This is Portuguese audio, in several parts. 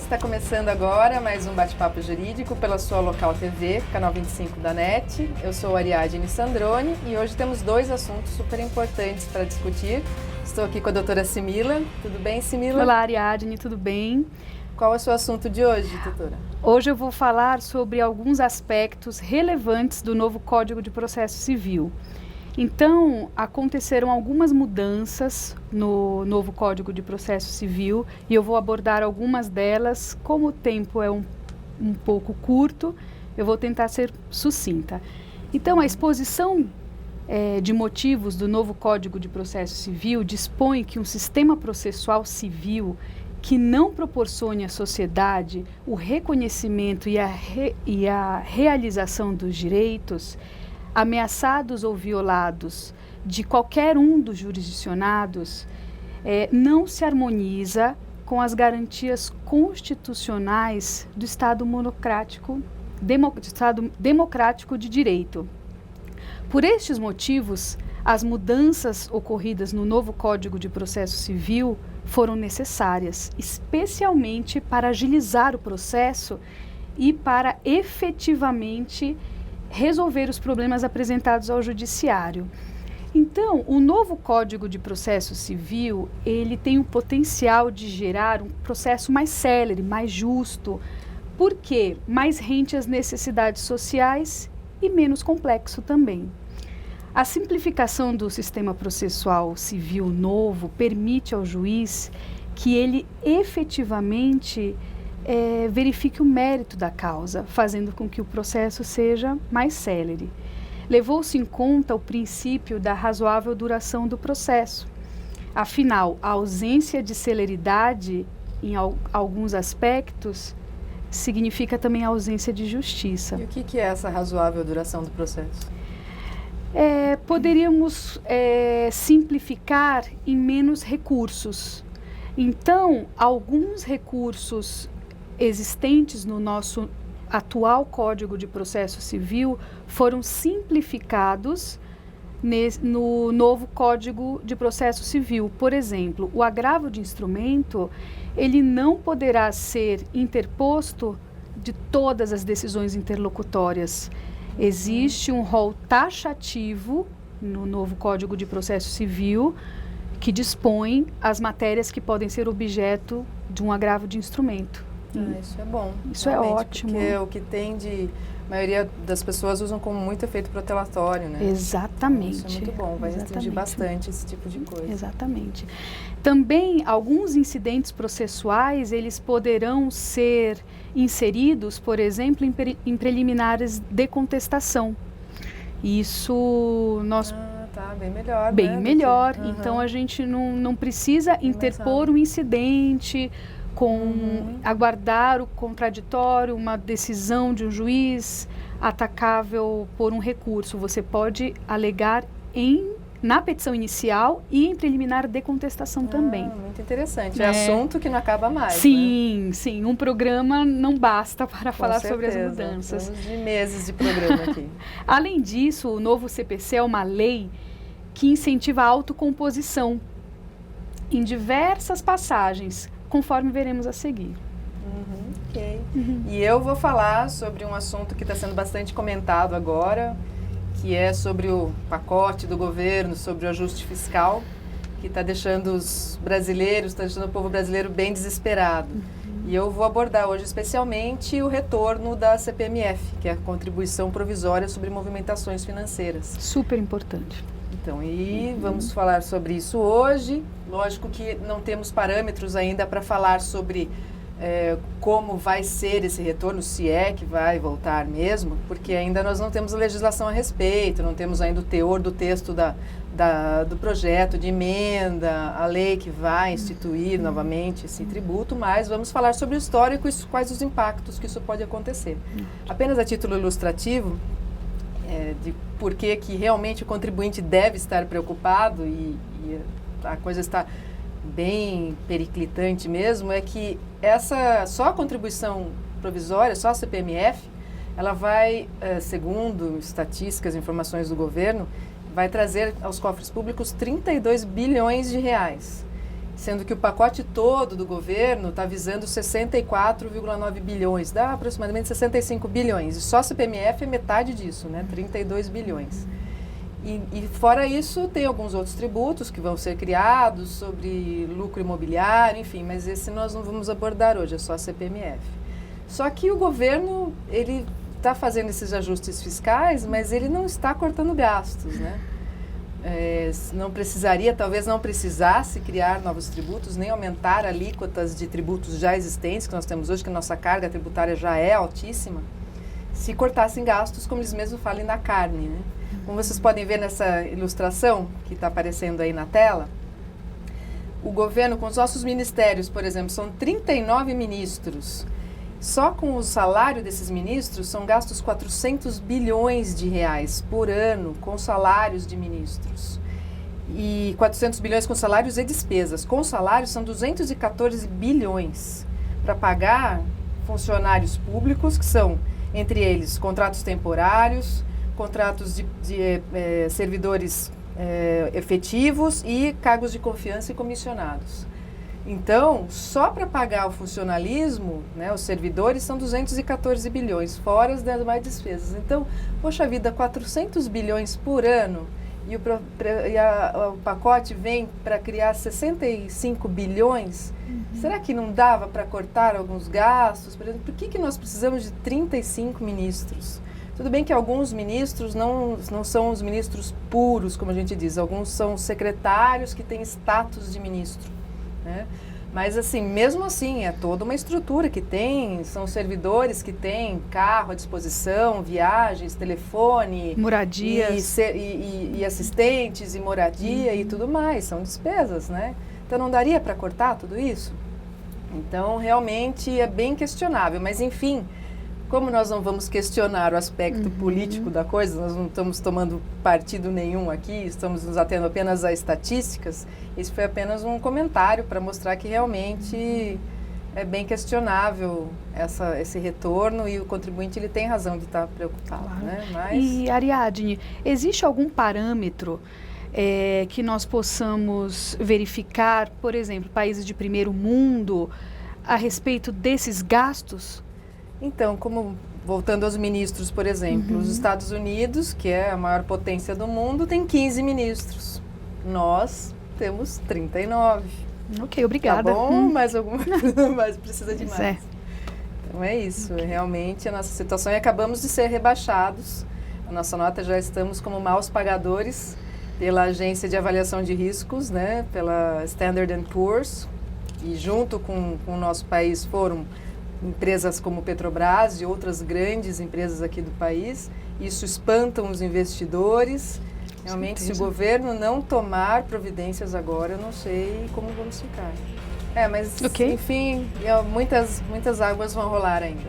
está começando agora mais um bate-papo jurídico pela sua Local TV, canal 25 da NET. Eu sou Ariadne Sandroni e hoje temos dois assuntos super importantes para discutir. Estou aqui com a doutora Simila. Tudo bem, Simila? Olá, Ariadne, tudo bem? Qual é o seu assunto de hoje, doutora? Hoje eu vou falar sobre alguns aspectos relevantes do novo Código de Processo Civil. Então, aconteceram algumas mudanças no novo Código de Processo Civil e eu vou abordar algumas delas. Como o tempo é um pouco curto, eu vou tentar ser sucinta. Então, a exposição de motivos do novo Código de Processo Civil dispõe que um sistema processual civil que não proporcione à sociedade o reconhecimento e a realização dos direitos ameaçados ou violados de qualquer um dos jurisdicionados, não se harmoniza com as garantias constitucionais do Estado democrático de direito. Por estes motivos, as mudanças ocorridas no novo Código de Processo Civil foram necessárias, especialmente para agilizar o processo e para efetivamente resolver os problemas apresentados ao judiciário. Então, o novo Código de Processo Civil, ele tem o potencial de gerar um processo mais célere, mais justo, porque mais rente às necessidades sociais e menos complexo também. A simplificação do sistema processual civil novo permite ao juiz que ele efetivamente verifique o mérito da causa, fazendo com que o processo seja mais célere. Levou-se em conta o princípio da razoável duração do processo. Afinal, a ausência de celeridade em alguns aspectos significa também a ausência de justiça. E o que é essa razoável duração do processo? Poderíamos simplificar em menos recursos. Então, alguns recursos existentes no nosso atual Código de Processo Civil foram simplificados no novo Código de Processo Civil. Por exemplo, o agravo de instrumento, ele não poderá ser interposto de todas as decisões interlocutórias. Existe um rol taxativo no novo Código de Processo Civil que dispõe as matérias que podem ser objeto de um agravo de instrumento. Isso é bom. Isso é ótimo. Porque o que tem a maioria das pessoas usam como muito efeito protelatório, né? Exatamente. Isso é muito bom, vai restringir bastante esse tipo de coisa. Exatamente. Também, alguns incidentes processuais, eles poderão ser inseridos, por exemplo, em preliminares de contestação. Isso nós... Tá, bem melhor. Bem melhor. Então, a gente não precisa interpor um incidente aguardar o contraditório, uma decisão de um juiz atacável por um recurso. Você pode alegar na petição inicial e em preliminar de contestação também. Muito interessante. É assunto que não acaba mais. Sim, sim. Um programa não basta para falar sobre as mudanças. Temos de meses de programa aqui. Além disso, o novo CPC é uma lei que incentiva a autocomposição em diversas passagens, conforme veremos a seguir. Ok. E eu vou falar sobre um assunto que está sendo bastante comentado agora, que é sobre o pacote do governo, sobre o ajuste fiscal, que está deixando os brasileiros, está deixando o povo brasileiro bem desesperado. E eu vou abordar hoje especialmente o retorno da CPMF, que é a Contribuição Provisória sobre Movimentações Financeiras. Super importante. Então, vamos falar sobre isso hoje. Lógico que não temos parâmetros ainda para falar sobre como vai ser esse retorno, se é que vai voltar mesmo, porque ainda nós não temos a legislação a respeito, não temos ainda o teor do texto do projeto de emenda, a lei que vai instituir novamente esse tributo, mas vamos falar sobre o histórico e quais os impactos que isso pode acontecer. Apenas a título ilustrativo, de por que realmente o contribuinte deve estar preocupado e a coisa está bem periclitante mesmo, é que só a contribuição provisória, só a CPMF, ela vai, segundo estatísticas e informações do governo, vai trazer aos cofres públicos 32 bilhões de reais. sendo que o pacote todo do governo está visando 64,9 bilhões, dá aproximadamente 65 bilhões. E só a CPMF é metade disso, né? 32 bilhões. E fora isso, tem alguns outros tributos que vão ser criados sobre lucro imobiliário, enfim, mas esse nós não vamos abordar hoje, é só a CPMF. Só que o governo, ele está fazendo esses ajustes fiscais, mas ele não está cortando gastos, né? Não precisaria, talvez não precisasse criar novos tributos, nem aumentar alíquotas de tributos já existentes que nós temos hoje, que a nossa carga tributária já é altíssima, se cortassem gastos, como eles mesmos falam, na carne, né? Como vocês podem ver nessa ilustração que está aparecendo aí na tela, o governo, com os nossos ministérios, por exemplo, são 39 ministros. Só com o salário desses ministros são gastos 400 bilhões de reais por ano com salários de ministros. E 400 bilhões com salários e despesas. Com salários são 214 bilhões para pagar funcionários públicos, que são, entre eles, contratos temporários, contratos de servidores efetivos e cargos de confiança e comissionados. Então, só para pagar o funcionalismo, né, os servidores, são 214 bilhões, fora as demais despesas. Então, poxa vida, 400 bilhões por ano e o pacote vem para criar 65 bilhões. Será que não dava para cortar alguns gastos? Por exemplo, por que nós precisamos de 35 ministros? Tudo bem que alguns ministros não são os ministros puros, como a gente diz. Alguns são secretários que têm status de ministro, né? Mas assim, mesmo assim, é toda uma estrutura que tem, são servidores que têm carro à disposição, viagens, telefone, moradias e assistentes e moradia e tudo mais, são despesas, né? Então não daria para cortar tudo isso? Então realmente é bem questionável, mas enfim, como nós não vamos questionar o aspecto político da coisa, nós não estamos tomando partido nenhum aqui, estamos nos atendo apenas a estatísticas, isso foi apenas um comentário para mostrar que realmente é bem questionável esse retorno e o contribuinte ele tem razão de estar preocupado. Claro. Né? Mas... E, Ariadne, existe algum parâmetro que nós possamos verificar, por exemplo, países de primeiro mundo, a respeito desses gastos? Então, voltando aos ministros, por exemplo, os Estados Unidos, que é a maior potência do mundo, tem 15 ministros. Nós temos 39. Ok, obrigada. Tá bom, mas precisa de mais. Então é isso, realmente a nossa situação, e acabamos de ser rebaixados. A nossa nota já estamos como maus pagadores pela Agência de Avaliação de Riscos, né, pela Standard & Poor's, e junto com o nosso país foram empresas como Petrobras e outras grandes empresas aqui do país. Isso espantam os investidores. Realmente, se o governo não tomar providências agora, eu não sei como vamos ficar. Mas, enfim, muitas águas vão rolar ainda.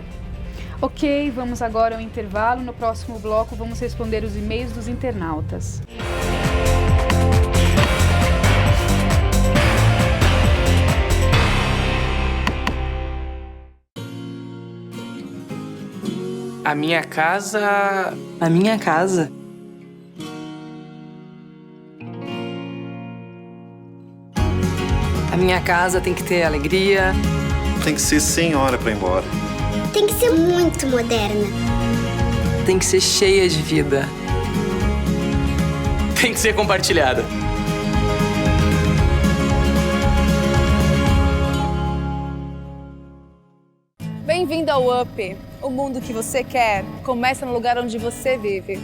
Ok, vamos agora ao intervalo. No próximo bloco, vamos responder os e-mails dos internautas. A minha casa... A minha casa. A minha casa tem que ter alegria. Tem que ser sem hora pra ir embora. Tem que ser muito moderna. Tem que ser cheia de vida. Tem que ser compartilhada. Bem-vindo ao UP. O mundo que você quer começa no lugar onde você vive.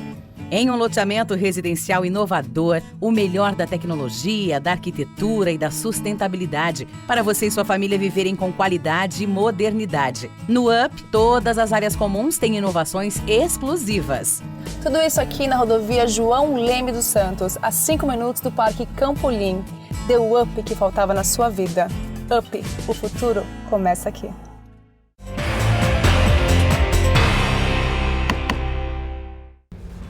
Em um loteamento residencial inovador, o melhor da tecnologia, da arquitetura e da sustentabilidade, para você e sua família viverem com qualidade e modernidade. No UP, todas as áreas comuns têm inovações exclusivas. Tudo isso aqui na rodovia João Leme dos Santos, a 5 minutos do Parque Campolim. Deu o up que faltava na sua vida. UP, o futuro começa aqui.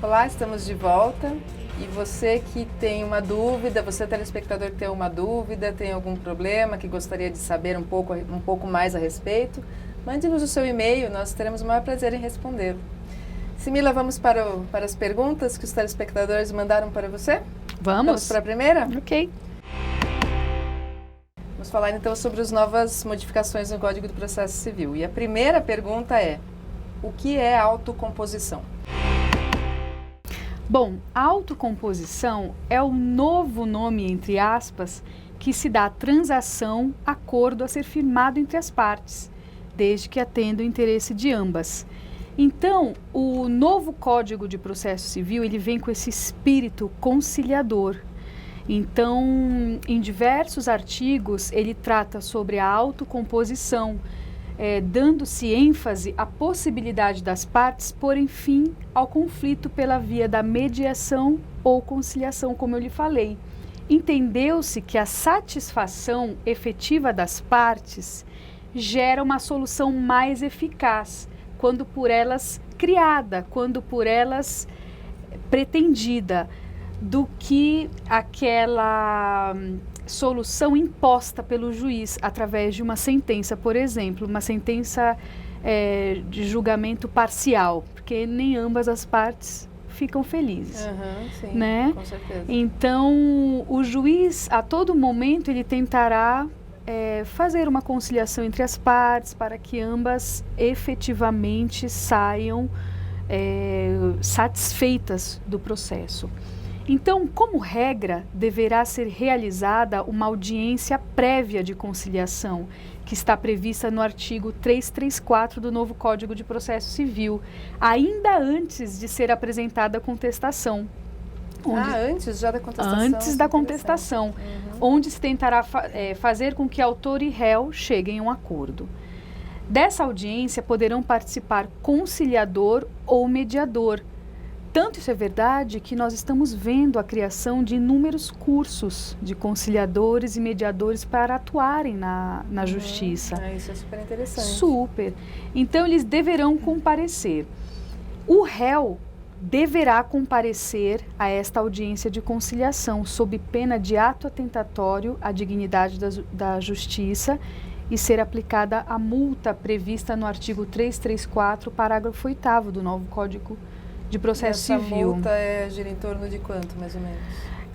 Olá, estamos de volta. E você que tem uma dúvida, você telespectador que tem uma dúvida, tem algum problema, que gostaria de saber um pouco mais a respeito, mande-nos o seu e-mail, nós teremos o maior prazer em responder. Simila, vamos para as perguntas que os telespectadores mandaram para você? Vamos Vamos para a primeira? Ok. Vamos falar então sobre as novas modificações no Código do Processo Civil. E a primeira pergunta é: o que é autocomposição? Bom, autocomposição é o novo nome, entre aspas, que se dá à transação, acordo a ser firmado entre as partes, desde que atenda o interesse de ambas. Então, o novo Código de Processo Civil, ele vem com esse espírito conciliador. Então, em diversos artigos, ele trata sobre a autocomposição, dando-se ênfase à possibilidade das partes porem fim ao conflito pela via da mediação ou conciliação, como eu lhe falei. Entendeu-se que a satisfação efetiva das partes gera uma solução mais eficaz, quando por elas criada, quando por elas pretendida, do que aquela solução imposta pelo juiz através de uma sentença, por exemplo, uma sentença de julgamento parcial, porque nem ambas as partes ficam felizes, Sim, né? Com certeza. Então, o juiz, a todo momento, ele tentará fazer uma conciliação entre as partes para que ambas efetivamente saiam satisfeitas do processo. Então, como regra, deverá ser realizada uma audiência prévia de conciliação, que está prevista no artigo 334 do novo Código de Processo Civil, ainda antes de ser apresentada a contestação. Antes já da contestação? Antes da contestação, onde se tentará fazer com que autor e réu cheguem a um acordo. Dessa audiência poderão participar conciliador ou mediador. Tanto isso é verdade que nós estamos vendo a criação de inúmeros cursos de conciliadores e mediadores para atuarem na justiça. Isso é super interessante. Super. Então, eles deverão comparecer. O réu deverá comparecer a esta audiência de conciliação, sob pena de ato atentatório à dignidade da justiça e ser aplicada a multa prevista no artigo 334, parágrafo 8º do novo Código de Processo Civil. Essa multa gira em torno de quanto, mais ou menos?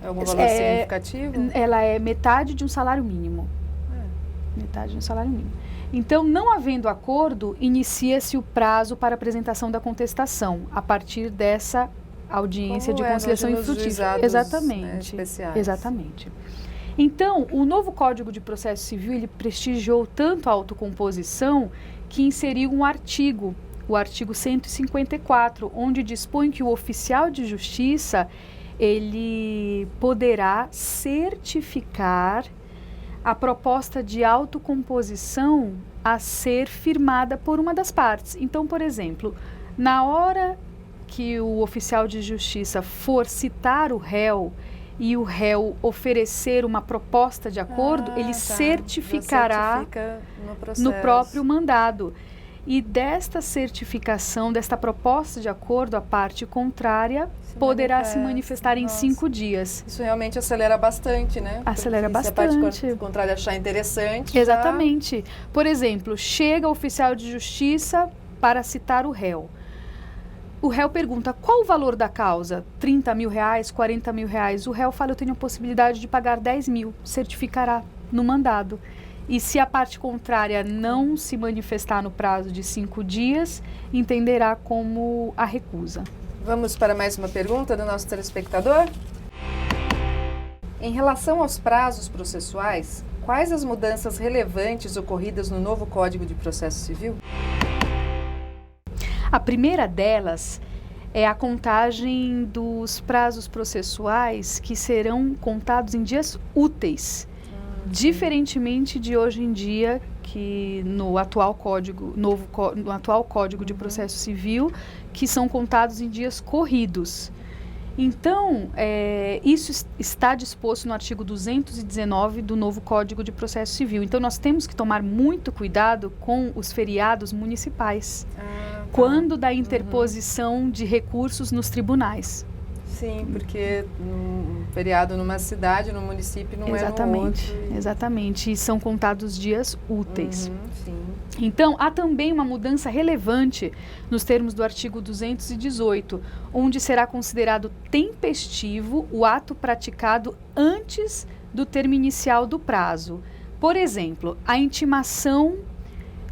É algum valor significativo? Ela é metade de um salário mínimo. Metade de um salário mínimo. Então, não havendo acordo, inicia-se o prazo para apresentação da contestação, a partir dessa audiência de conciliação infrutífera. Exatamente. Especiais. Exatamente. Então, o novo Código de Processo Civil, ele prestigiou tanto a autocomposição que inseriu um artigo, o artigo 154, onde dispõe que o oficial de justiça, ele poderá certificar a proposta de autocomposição a ser firmada por uma das partes. Então, por exemplo, na hora que o oficial de justiça for citar o réu e o réu oferecer uma proposta de acordo, ele certificará no próprio mandado. E desta certificação, desta proposta de acordo, a parte contrária poderá se manifestar em 5 dias. Isso realmente acelera bastante, né? Acelera bastante. Se a parte contrária achar interessante. Exatamente. Por exemplo, chega o oficial de justiça para citar o réu. O réu pergunta, qual o valor da causa? 30 mil reais, 40 mil reais? O réu fala, eu tenho a possibilidade de pagar 10 mil, certificará no mandado. E se a parte contrária não se manifestar no prazo de 5 dias, entenderá como a recusa. Vamos para mais uma pergunta do nosso telespectador? Em relação aos prazos processuais, quais as mudanças relevantes ocorridas no novo Código de Processo Civil? A primeira delas é a contagem dos prazos processuais que serão contados em dias úteis. Diferentemente de hoje em dia, que no atual Código de Processo Civil, que são contados em dias corridos. Então, isso está disposto no artigo 219 do novo Código de Processo Civil. Então, nós temos que tomar muito cuidado com os feriados municipais, quando da interposição de recursos nos tribunais. Sim, porque um feriado numa cidade, num município, não é no outro. Exatamente, e são contados dias úteis. Sim. Então, há também uma mudança relevante nos termos do artigo 218, onde será considerado tempestivo o ato praticado antes do termo inicial do prazo, Por exemplo, a intimação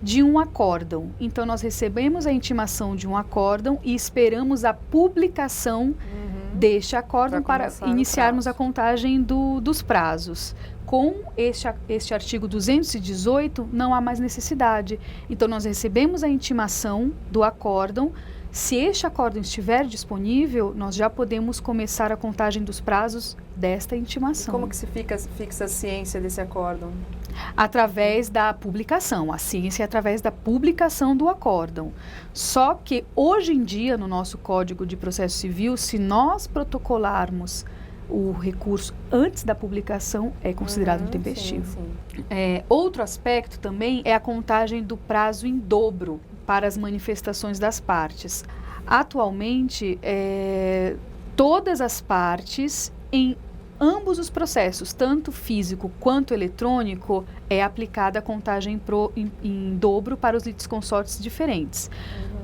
de um acórdão. Então, nós recebemos a intimação de um acórdão e esperamos a publicação deste acórdão para iniciarmos a contagem dos prazos. Com este artigo 218, não há mais necessidade. Então, nós recebemos a intimação do acórdão. Se este acórdão estiver disponível, nós já podemos começar a contagem dos prazos desta intimação. E como que se fixa a ciência desse acórdão? Através da publicação. A ciência é através da publicação do acórdão. Só que, hoje em dia, no nosso Código de Processo Civil, se nós protocolarmos o recurso antes da publicação, é considerado intempestivo. Sim. Outro aspecto também é a contagem do prazo em dobro para as manifestações das partes. Atualmente, todas as partes, em ambos os processos, tanto físico quanto eletrônico, é aplicada a contagem em dobro para os litisconsortes diferentes.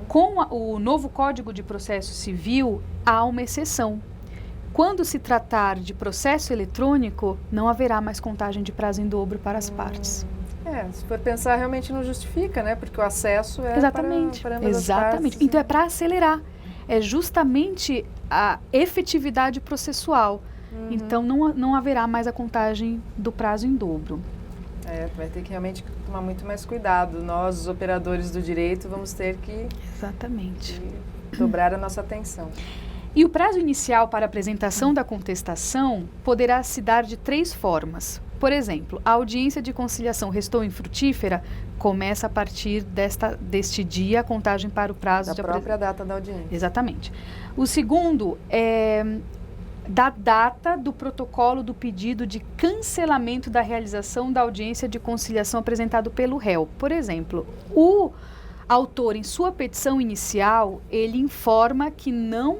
Com o novo Código de Processo Civil, há uma exceção. Quando se tratar de processo eletrônico, não haverá mais contagem de prazo em dobro para as partes. Se for pensar, realmente não justifica, né? Porque o acesso é Exatamente. para ambas as partes. Então, é para acelerar. É justamente a efetividade processual. Então, não haverá mais a contagem do prazo em dobro. Vai ter que realmente tomar muito mais cuidado. Nós, os operadores do direito, vamos ter que dobrar a nossa atenção. E o prazo inicial para apresentação da contestação poderá se dar de 3 formas. Por exemplo, a audiência de conciliação restou infrutífera, começa a partir deste dia a contagem para o prazo da própria data da audiência. Exatamente. O segundo é da data do protocolo do pedido de cancelamento da realização da audiência de conciliação apresentado pelo réu. Por exemplo, o autor, em sua petição inicial, ele informa que não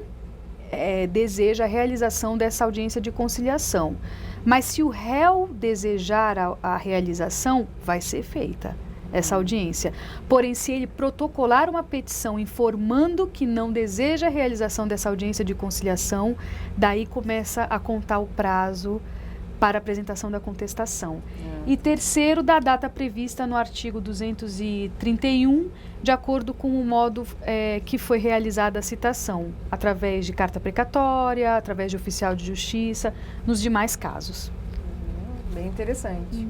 deseja a realização dessa audiência de conciliação. Mas se o réu desejar a realização, vai ser feita essa audiência. Porém, se ele protocolar uma petição informando que não deseja a realização dessa audiência de conciliação, daí começa a contar o prazo para a apresentação da contestação. E terceiro, da data prevista no artigo 231, de acordo com o modo que foi realizada a citação, através de carta precatória, através de oficial de justiça, nos demais casos. Bem interessante.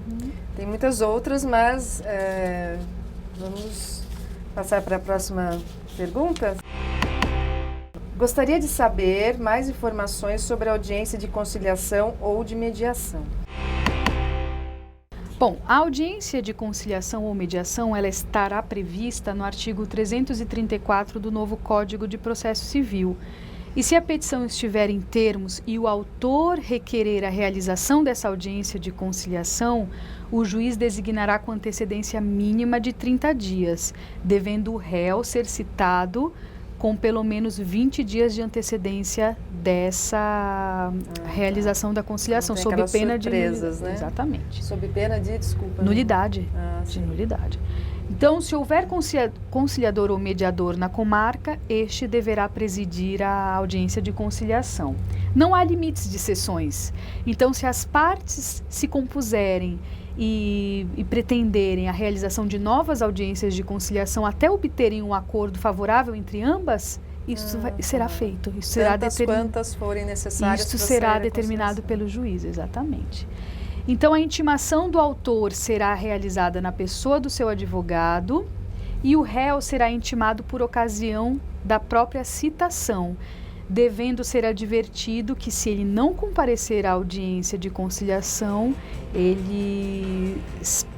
Tem muitas outras, mas vamos passar para a próxima pergunta. Gostaria de saber mais informações sobre a audiência de conciliação ou de mediação. Bom, a audiência de conciliação ou mediação, ela estará prevista no artigo 334 do novo Código de Processo Civil. E se a petição estiver em termos e o autor requerer a realização dessa audiência de conciliação, o juiz designará com antecedência mínima de 30 dias, devendo o réu ser citado com pelo menos 20 dias de antecedência dessa realização da conciliação, sob pena de surpresas, né? Exatamente. Sob pena de, desculpa. Nulidade. De nulidade. Então, se houver conciliador ou mediador na comarca, este deverá presidir a audiência de conciliação. Não há limites de sessões. Então, se as partes se compuserem e pretenderem a realização de novas audiências de conciliação até obterem um acordo favorável entre ambas, isso será feito. Isso será quantas forem necessárias. Isso será determinado pelo juiz, exatamente. Então, a intimação do autor será realizada na pessoa do seu advogado e o réu será intimado por ocasião da própria citação, devendo ser advertido que, se ele não comparecer à audiência de conciliação, ele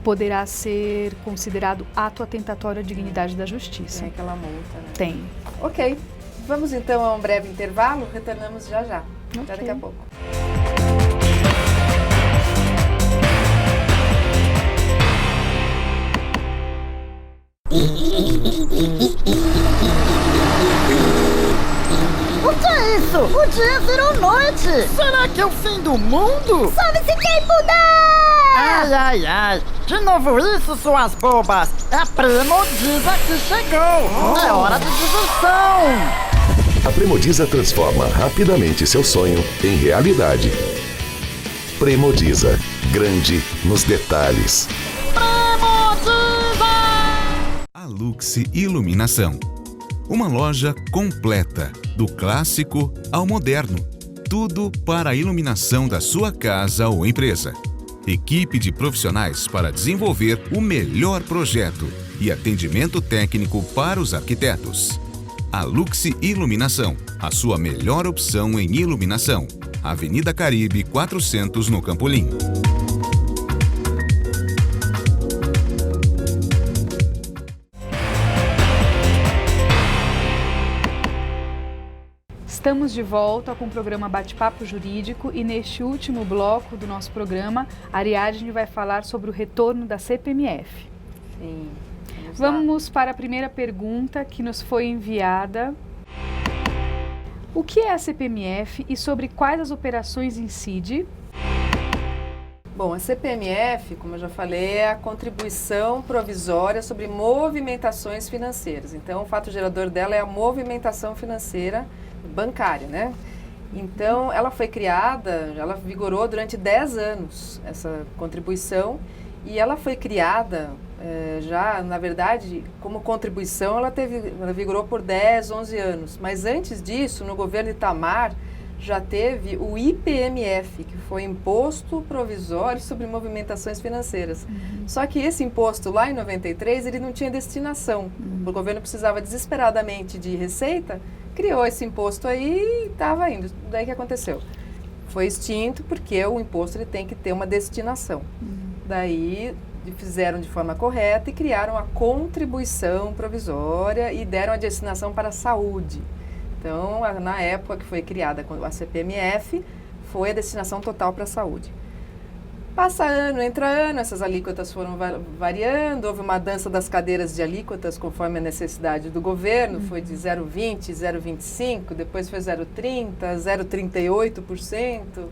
poderá ser considerado ato atentatório à dignidade da justiça. Tem aquela multa, né? Tem. Ok. Vamos então a um breve intervalo, retornamos já já. Até daqui a pouco. O que é isso? O dia virou noite! Será que é o fim do mundo? Sobe-se quem puder! Ai, ai, ai! De novo isso, suas bobas! É a Premodiza que chegou! É hora de diversão! A Premodiza transforma rapidamente seu sonho em realidade. Premodiza. grande nos detalhes. A Luxe Iluminação. Uma loja completa, do clássico ao moderno. Tudo para a iluminação da sua casa ou empresa. Equipe de profissionais para desenvolver o melhor projeto e atendimento técnico para os arquitetos. A Luxe Iluminação, a sua melhor opção em iluminação. Avenida Caribe 400 no Campolim. Estamos de volta com o programa Bate-Papo Jurídico e neste último bloco do nosso programa, a Ariadne vai falar sobre o retorno da CPMF. Sim. Vamos para a primeira pergunta que nos foi enviada. O que é a CPMF e sobre quais as operações incide? Bom, a CPMF, como eu já falei, é a contribuição provisória sobre movimentações financeiras. Então, o fato gerador dela é a movimentação financeira bancária, né? Então, ela foi criada, ela vigorou durante 10 anos, essa contribuição, e ela foi criada já, na verdade, como contribuição, ela vigorou por 10, 11 anos. Mas antes disso, no governo Itamar, já teve o IPMF, que foi Imposto Provisório sobre Movimentações Financeiras. Só que esse imposto, lá em 93, ele não tinha destinação. O governo precisava desesperadamente de receita, criou esse imposto aí e estava indo. Daí que aconteceu? Foi extinto porque o imposto ele tem que ter uma destinação. Daí fizeram de forma correta e criaram a contribuição provisória e deram a destinação para a saúde. Então, na época que foi criada a CPMF, foi a destinação total para a saúde. Passa ano, entra ano, essas alíquotas foram variando, houve uma dança das cadeiras de alíquotas conforme a necessidade do governo, foi de 0,20%, 0,25%, depois foi 0,30%, 0,38%,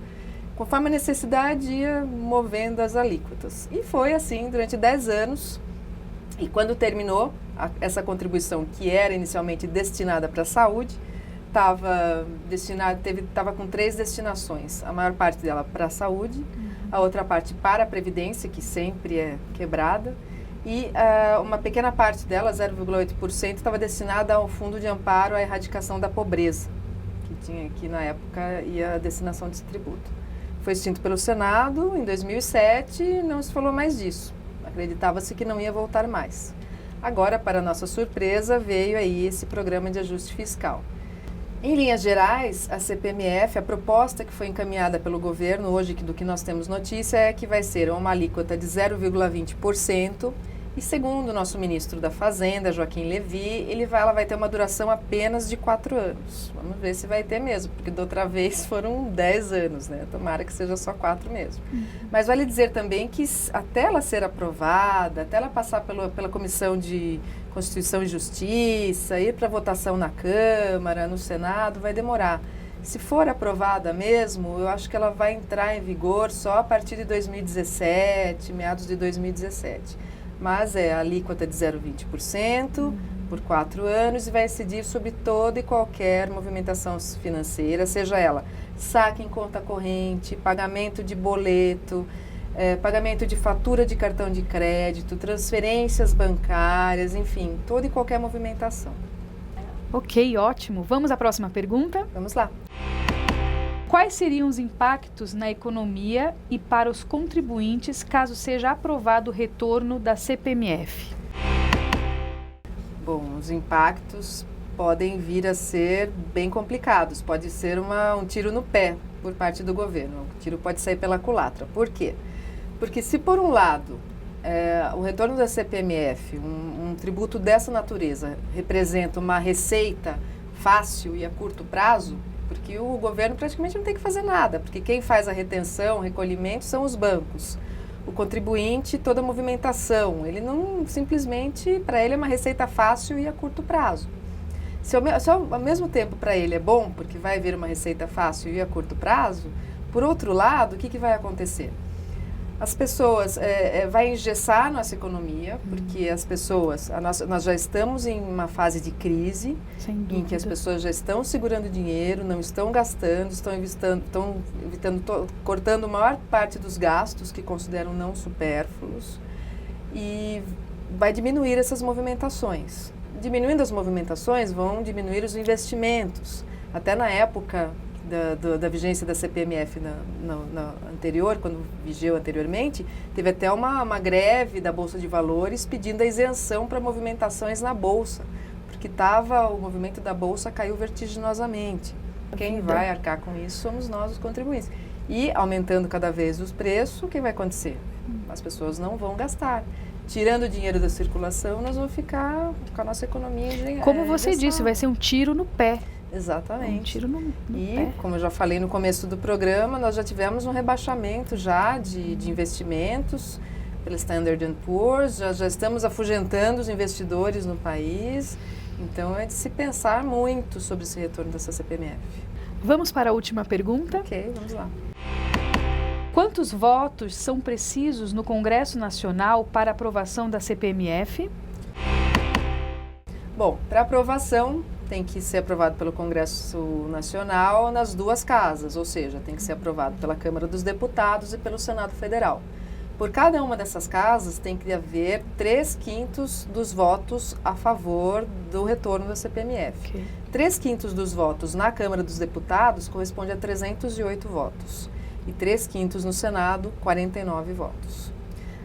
conforme a necessidade ia movendo as alíquotas. E foi assim durante 10 anos, e quando terminou essa contribuição que era inicialmente destinada para a saúde, estava com 3 destinações, a maior parte dela para a saúde, a outra parte para a Previdência, que sempre é quebrada, e uma pequena parte dela, 0,8%, estava destinada ao Fundo de Amparo à Erradicação da Pobreza, que na época ia a destinação desse tributo. Foi extinto pelo Senado em 2007 e não se falou mais disso. Acreditava-se que não ia voltar mais. Agora, para nossa surpresa, veio aí esse programa de ajuste fiscal. Em linhas gerais, a CPMF, a proposta que foi encaminhada pelo governo hoje, do que nós temos notícia, é que vai ser uma alíquota de 0,20% e, segundo o nosso ministro da Fazenda, Joaquim Levy, ela vai ter uma duração apenas de 4 anos. Vamos ver se vai ter mesmo, porque da outra vez foram 10 anos, né? Tomara que seja só 4 mesmo. Mas vale dizer também que até ela ser aprovada, até ela passar pela Comissão de Constituição e Justiça, ir para votação na Câmara, no Senado, vai demorar. Se for aprovada mesmo, eu acho que ela vai entrar em vigor só a partir de 2017, meados de 2017. Mas é a alíquota de 0,20% por 4 anos e vai incidir sobre toda e qualquer movimentação financeira, seja ela saque em conta corrente, pagamento de boleto, pagamento de fatura de cartão de crédito, transferências bancárias, enfim, toda e qualquer movimentação. Ok, ótimo. Vamos à próxima pergunta? Vamos lá. Quais seriam os impactos na economia e para os contribuintes caso seja aprovado o retorno da CPMF? Bom, os impactos podem vir a ser bem complicados. Pode ser um tiro no pé por parte do governo. O tiro pode sair pela culatra. Por quê? Porque se por um lado o retorno da CPMF, um tributo dessa natureza, representa uma receita fácil e a curto prazo, porque o governo praticamente não tem que fazer nada, porque quem faz a retenção, o recolhimento são os bancos. O contribuinte, toda a movimentação, ele não simplesmente, para ele é uma receita fácil e a curto prazo. Se ao mesmo tempo para ele é bom, porque vai vir uma receita fácil e a curto prazo, por outro lado, o que vai acontecer? As pessoas, vai engessar a nossa economia, porque as pessoas, nós já estamos em uma fase de crise, em que as pessoas já estão segurando dinheiro, não estão gastando, estão cortando a maior parte dos gastos que consideram não supérfluos, e vai diminuir essas movimentações. Diminuindo as movimentações, vão diminuir os investimentos. Até na época da vigência da CPMF anterior, quando vigiu anteriormente, teve até uma greve da Bolsa de Valores pedindo a isenção para movimentações na Bolsa, porque o movimento da Bolsa caiu vertiginosamente. Quem vai arcar com isso somos nós, os contribuintes. E aumentando cada vez os preços, o que vai acontecer? As pessoas não vão gastar. Tirando o dinheiro da circulação, nós vamos ficar com a nossa economia. Como você disse, vai ser um tiro no pé. Exatamente. Um tiro no pé. Como eu já falei no começo do programa, nós já tivemos um rebaixamento já de investimentos pela Standard & Poor's, já estamos afugentando os investidores no país, então é de se pensar muito sobre esse retorno dessa CPMF. Vamos para a última pergunta? Ok, vamos lá. Quantos votos são precisos no Congresso Nacional para aprovação da CPMF? Bom, para aprovação tem que ser aprovado pelo Congresso Nacional nas duas casas, ou seja, tem que ser aprovado pela Câmara dos Deputados e pelo Senado Federal. Por cada uma dessas casas tem que haver 3/5 dos votos a favor do retorno da CPMF. Okay. 3/5 dos votos na Câmara dos Deputados corresponde a 308 votos. E 3/5 no Senado, 49 votos.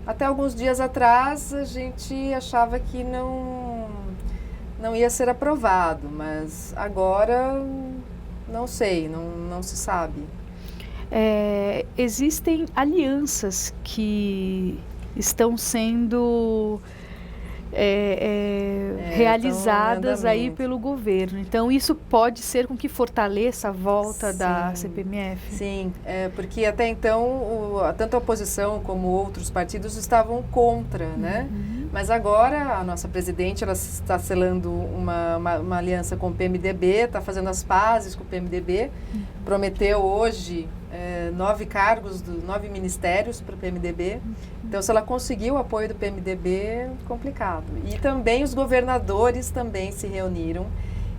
Até alguns dias atrás, a gente achava que não ia ser aprovado, mas agora não sei, não se sabe. Existem alianças que estão sendo realizadas aí pelo governo. Então, isso pode ser com que fortaleça a volta da CPMF? Sim, porque até então, tanto a oposição como outros partidos estavam contra, né? Mas agora a nossa presidente ela está selando uma aliança com o PMDB, está fazendo as pazes com o PMDB, prometeu hoje 9 ministérios para o PMDB. Então, se ela conseguiu o apoio do PMDB, complicado. E também os governadores também se reuniram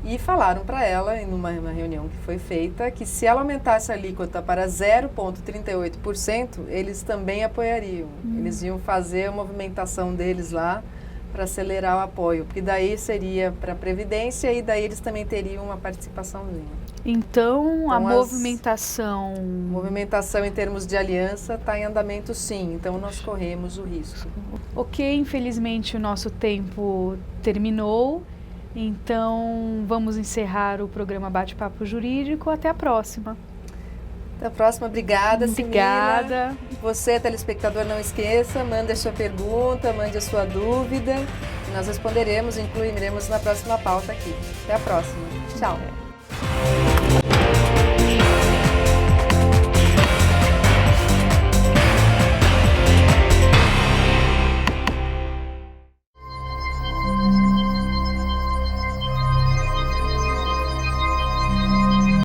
e falaram para ela, em uma reunião que foi feita, que se ela aumentasse a alíquota para 0,38%, eles também apoiariam. Eles iam fazer a movimentação deles lá para acelerar o apoio, porque daí seria para a Previdência e daí eles também teriam uma participaçãozinha. Então a movimentação em termos de aliança está em andamento, sim. Então nós corremos o risco. Ok, infelizmente o nosso tempo terminou. Então vamos encerrar o programa Bate-Papo Jurídico. Até a próxima. Até a próxima. Obrigada, Obrigada. Simila. Você, telespectador, não esqueça, mande a sua pergunta, mande a sua dúvida. Nós responderemos, incluiremos na próxima pauta aqui. Até a próxima. Tchau.